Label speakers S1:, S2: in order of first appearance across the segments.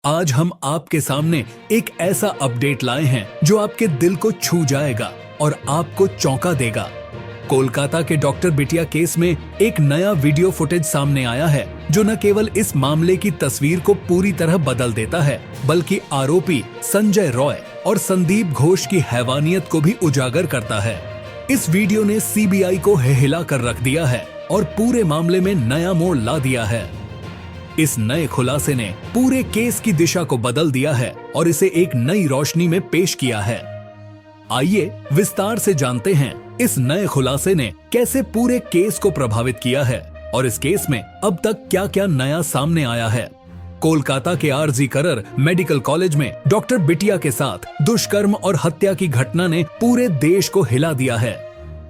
S1: आज हम आपके सामने एक ऐसा अपडेट लाए हैं जो आपके दिल को छू जाएगा और आपको चौंका देगा। कोलकाता के डॉक्टर बिटिया केस में एक नया वीडियो फुटेज सामने आया है जो न केवल इस मामले की तस्वीर को पूरी तरह बदल देता है बल्कि आरोपी संजय रॉय और संदीप घोष की हैवानियत को भी उजागर करता है। इस वीडियो ने सीबीआई को हिला कर रख दिया है और पूरे मामले में नया मोड़ ला दिया है। इस नए खुलासे ने पूरे केस की दिशा को बदल दिया है और इसे एक नई रोशनी में पेश किया है। आइए विस्तार से जानते हैं इस नए खुलासे ने कैसे पूरे केस को प्रभावित किया है और इस केस में अब तक क्या क्या नया सामने आया है। कोलकाता के आरजी करर मेडिकल कॉलेज में डॉक्टर बिटिया के साथ दुष्कर्म और हत्या की घटना ने पूरे देश को हिला दिया है।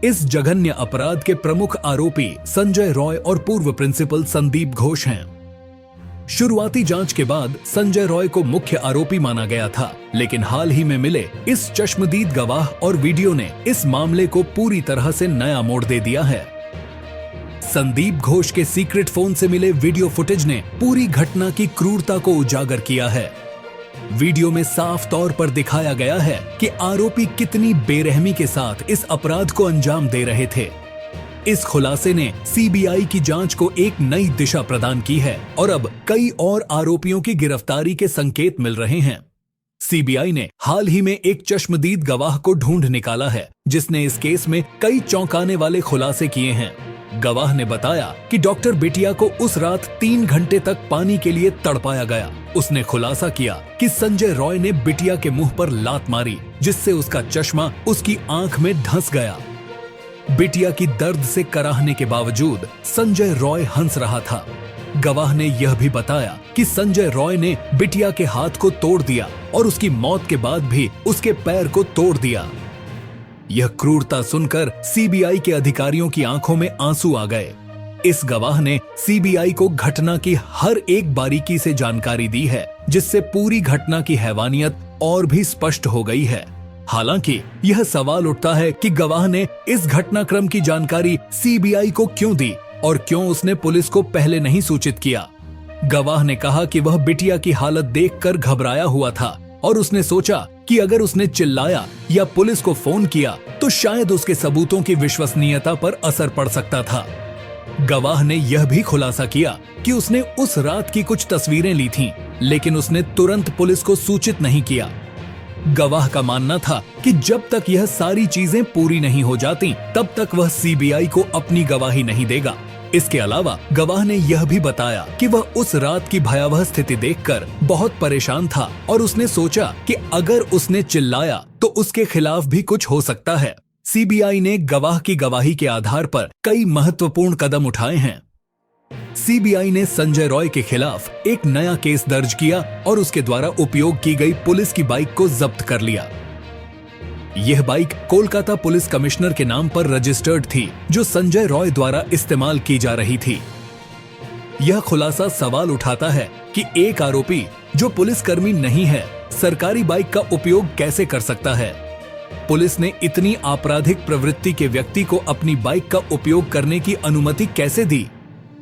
S1: इस जघन्य अपराध के प्रमुख आरोपी संजय रॉय और पूर्व प्रिंसिपल संदीप घोष हैं। शुरुआती जांच के बाद संजय रॉय को मुख्य आरोपी माना गया था, लेकिन हाल ही में मिले इस चश्मदीद गवाह और वीडियो ने इस मामले को पूरी तरह से नया मोड़ दे दिया है। संदीप घोष के सीक्रेट फोन से मिले वीडियो फुटेज ने पूरी घटना की क्रूरता को उजागर किया है। वीडियो में साफ तौर पर दिखाया गया है कि आरोपी कितनी बेरहमी के साथ इस अपराध को अंजाम दे रहे थे। इस खुलासे ने सीबीआई की जांच को एक नई दिशा प्रदान की है और अब कई और आरोपियों की गिरफ्तारी के संकेत मिल रहे हैं। सीबीआई ने हाल ही में एक चश्मदीद गवाह को ढूंढ निकाला है जिसने इस केस में कई चौंकाने वाले खुलासे किए हैं। गवाह ने बताया कि डॉक्टर बिटिया को उस रात 3 घंटे तक पानी के लिए तड़पाया गया। उसने खुलासा किया कि संजय रॉय ने बिटिया के मुंह पर लात मारी जिससे उसका चश्मा उसकी आंख में धंस गया। बिटिया की दर्द से कराहने के बावजूद संजय रॉय हंस रहा था। गवाह ने यह भी बताया कि संजय रॉय ने बिटिया के हाथ को तोड़ दिया और उसकी मौत के बाद भी उसके पैर को तोड़ दिया। यह क्रूरता सुनकर सीबीआई के अधिकारियों की आंखों में आंसू आ गए। इस गवाह ने सीबीआई को घटना की हर एक बारीकी से जानकारी दी है जिससे पूरी घटना की हैवानियत और भी स्पष्ट हो गई है। हालांकि यह सवाल उठता है कि गवाह ने इस घटनाक्रम की जानकारी सीबीआई को क्यों दी और क्यों उसने पुलिस को पहले नहीं सूचित किया। गवाह ने कहा कि वह बिटिया की हालत देखकर घबराया हुआ था और उसने सोचा कि अगर उसने चिल्लाया या पुलिस को फोन किया तो शायद उसके सबूतों की विश्वसनीयता पर असर पड़ सकता था। गवाह ने यह भी खुलासा किया कि उसने उस रात की कुछ तस्वीरें ली थीं, लेकिन उसने तुरंत पुलिस को सूचित नहीं किया। गवाह का मानना था कि जब तक यह सारी चीजें पूरी नहीं हो जाती तब तक वह सीबीआई को अपनी गवाही नहीं देगा। इसके अलावा गवाह ने यह भी बताया कि वह उस रात की भयावह स्थिति देखकर बहुत परेशान था और उसने सोचा कि अगर उसने चिल्लाया तो उसके खिलाफ भी कुछ हो सकता है। सीबीआई ने गवाह की गवाही के आधार पर कई महत्वपूर्ण कदम उठाए हैं। सीबीआई ने संजय रॉय के खिलाफ एक नया केस दर्ज किया और उसके द्वारा उपयोग की गई पुलिस की बाइक को जब्त कर लिया। यह बाइक कोलकाता पुलिस कमिश्नर के नाम पर रजिस्टर्ड थी जो संजय रॉय द्वारा इस्तेमाल की जा रही थी। यह खुलासा सवाल उठाता है कि एक आरोपी जो पुलिसकर्मी नहीं है सरकारी बाइक का उपयोग कैसे कर सकता है। पुलिस ने इतनी आपराधिक प्रवृत्ति के व्यक्ति को अपनी बाइक का उपयोग करने की अनुमति कैसे दी।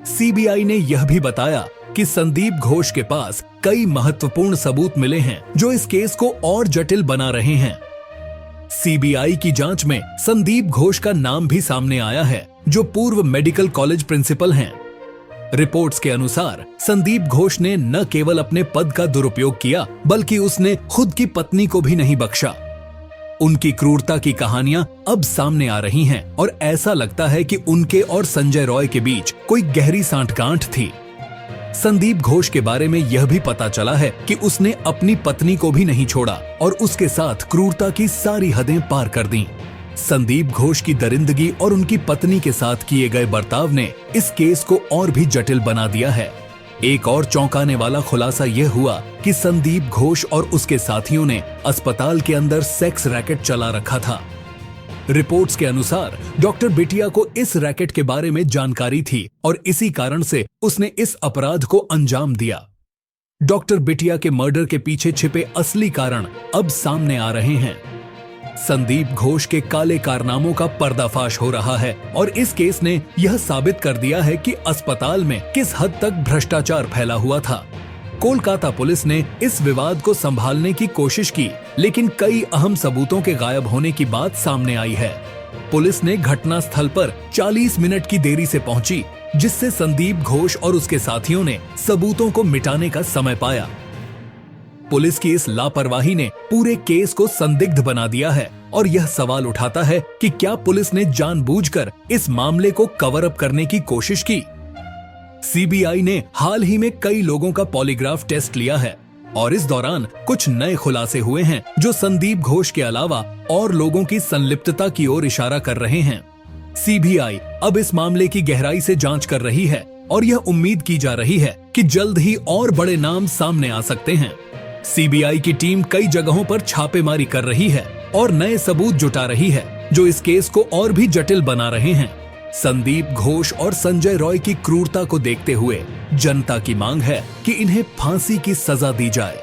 S1: सीबीआई ने यह भी बताया कि संदीप घोष के पास कई महत्वपूर्ण सबूत मिले हैं जो इस केस को और जटिल बना रहे हैं। सीबीआई की जांच में संदीप घोष का नाम भी सामने आया है जो पूर्व मेडिकल कॉलेज प्रिंसिपल हैं। रिपोर्ट्स के अनुसार संदीप घोष ने न केवल अपने पद का दुरुपयोग किया बल्कि उसने खुद की पत्नी को भी नहीं बख्शा। उनकी क्रूरता की कहानियां अब सामने आ रही हैं और ऐसा लगता है कि उनके और संजय रॉय के बीच कोई गहरी सांठगांठ थी। संदीप घोष के बारे में यह भी पता चला है कि उसने अपनी पत्नी को भी नहीं छोड़ा और उसके साथ क्रूरता की सारी हदें पार कर दी। संदीप घोष की दरिंदगी और उनकी पत्नी के साथ किए गए बर्ताव ने इस केस को और भी जटिल बना दिया है। एक और चौंकाने वाला खुलासा यह हुआ कि संदीप घोष और उसके साथियों ने अस्पताल के अंदर सेक्स रैकेट चला रखा था। रिपोर्ट्स के अनुसार डॉक्टर बिटिया को इस रैकेट के बारे में जानकारी थी और इसी कारण से उसने इस अपराध को अंजाम दिया। डॉक्टर बिटिया के मर्डर के पीछे छिपे असली कारण अब सामने आ रहे हैं। संदीप घोष के काले कारनामों का पर्दाफाश हो रहा है और इस केस ने यह साबित कर दिया है कि अस्पताल में किस हद तक भ्रष्टाचार फैला हुआ था। कोलकाता पुलिस ने इस विवाद को संभालने की कोशिश की, लेकिन कई अहम सबूतों के गायब होने की बात सामने आई है। पुलिस ने घटना स्थल पर 40 मिनट की देरी से पहुंची, जिससे संदीप घोष और उसके साथियों ने सबूतों को मिटाने का समय पाया। पुलिस की इस लापरवाही ने पूरे केस को संदिग्ध बना दिया है और यह सवाल उठाता है कि क्या पुलिस ने जानबूझकर इस मामले को कवर अप करने की कोशिश की। सीबीआई ने हाल ही में कई लोगों का पॉलीग्राफ टेस्ट लिया है और इस दौरान कुछ नए खुलासे हुए हैं जो संदीप घोष के अलावा और लोगों की संलिप्तता की ओर इशारा कर रहे हैं। सीबीआई अब इस मामले की गहराई से जांच कर रही है और यह उम्मीद की जा रही है कि जल्द ही और बड़े नाम सामने आ सकते हैं। सीबीआई की टीम कई जगहों पर छापेमारी कर रही है और नए सबूत जुटा रही है जो इस केस को और भी जटिल बना रहे हैं। संदीप घोष और संजय रॉय की क्रूरता को देखते हुए जनता की मांग है कि इन्हें फांसी की सजा दी जाए।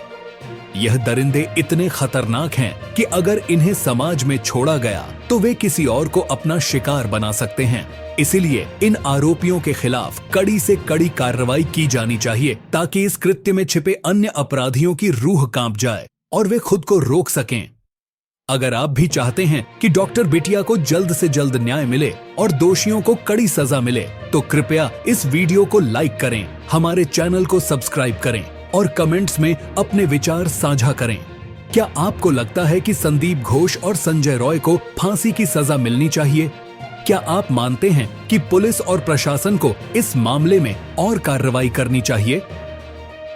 S1: यह दरिंदे इतने खतरनाक हैं कि अगर इन्हें समाज में छोड़ा गया तो वे किसी और को अपना शिकार बना सकते हैं। इसीलिए इन आरोपियों के खिलाफ कड़ी से कड़ी कार्रवाई की जानी चाहिए ताकि इस कृत्य में छिपे अन्य अपराधियों की रूह कांप जाए और वे खुद को रोक सकें। अगर आप भी चाहते हैं कि डॉक्टर बिटिया को जल्द से जल्द न्याय मिले और दोषियों को कड़ी सजा मिले, तो कृपया इस वीडियो को लाइक करें, हमारे चैनल को सब्सक्राइब करें और कमेंट्स में अपने विचार साझा करें। क्या आपको लगता है कि संदीप घोष और संजय रॉय को फांसी की सजा मिलनी चाहिए? क्या आप मानते हैं कि पुलिस और प्रशासन को इस मामले में और कार्रवाई करनी चाहिए?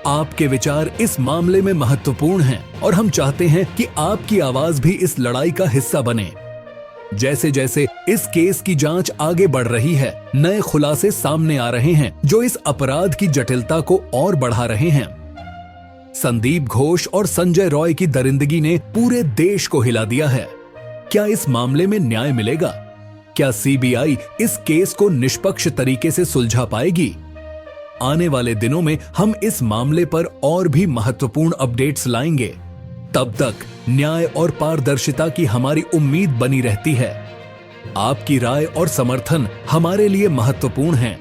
S1: आपके विचार इस मामले में महत्वपूर्ण हैं और हम चाहते हैं कि आपकी आवाज भी इस लड़ाई का हिस्सा बने। जैसे जैसे इस केस की जांच आगे बढ़ रही है, नए खुलासे सामने आ रहे हैं जो इस अपराध की जटिलता को और बढ़ा रहे हैं। संदीप घोष और संजय रॉय की दरिंदगी ने पूरे देश को हिला दिया है। क्या इस मामले में न्याय मिलेगा? क्या सीबीआई इस केस को निष्पक्ष तरीके से सुलझा पाएगी? आने वाले दिनों में हम इस मामले पर और भी महत्वपूर्ण अपडेट्स लाएंगे। तब तक न्याय और पारदर्शिता की हमारी उम्मीद बनी रहती है। आपकी राय और समर्थन हमारे लिए महत्वपूर्ण है।